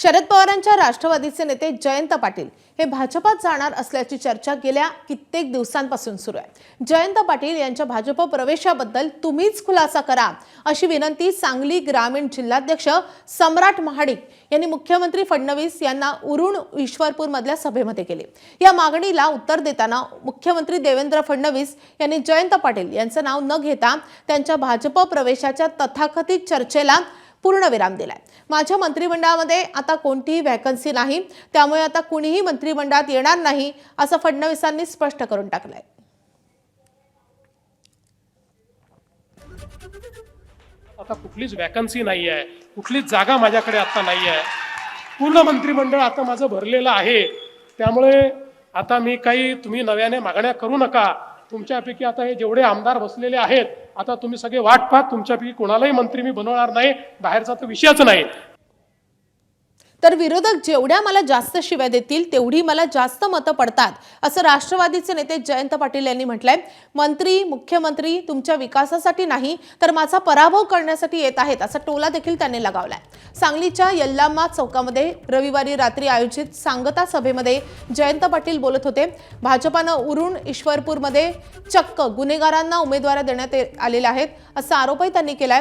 शरद पवारांच्या राष्ट्रवादीचे नेते जयंत पाटील हे भाजपात जाणार असल्याची चर्चा गेल्या कित्येक दिवसांपासून सुरू आहे। जयंत पाटील यांच्या भाजप प्रवेशाबद्दल तुम्हीच खुलासा करा अशी विनंती सांगली ग्रामीण जिल्हाध्यक्ष सम्राट महाडिक यांनी मुख्यमंत्री फडणवीस यांना उरुण ईश्वरपूर मधल्या सभेमध्ये केली। या मागणीला उत्तर देताना मुख्यमंत्री देवेंद्र फडणवीस यांनी जयंत पाटील यांचं नाव न घेता त्यांच्या भाजप प्रवेशाच्या तथाकथित चर्चेला पूर्णविराम दिलाय। माझ्या मंत्रिमंडळामध्ये आता कोणतीही वॅकन्सी नाही, त्यामुळे आता कुणीही मंत्रिमंडळात येणार नाही असं फडणवीसांनी स्पष्ट करून टाकलंय। आता कुठलीच वॅकन्सी नाही आहे, कुठलीच जागा माझ्याकडे आता नाही आहे। पूर्ण मंत्रिमंडळ आता माझं भरलेलं आहे, त्यामुळे आता मी काही तुम्ही नव्याने मागण्या करू नका। तुमच्यापैकी आता हे जेवढे आमदार बसलेले आहेत, आता तुम्ही सगळे वाट पाहत, तुमच्यापैकी कोणालाही मंत्री मी बनवणार नाही, बाहेरचा तर विषयच नाही। तर विरोधक जेवढ्या मला जास्त शिव्या देतील तेवढी मला जास्त मतं पडतात असं राष्ट्रवादीचे नेते जयंत पाटील यांनी म्हटलंय। मंत्री मुख्यमंत्री तुमच्या विकासासाठी नाही तर माझा पराभव करण्यासाठी येत आहेत असा टोला देखील त्यांनी लगावलाय। सांगलीच्या यल्लामा चौकामध्ये रविवारी रात्री आयोजित सांगता सभेमध्ये जयंत पाटील बोलत होते। भाजपानं उरुण ईश्वरपूरमध्ये चक्क गुन्हेगारांना उमेदवारी देण्यात आलेल्या आहेत असा आरोपही त्यांनी केलाय।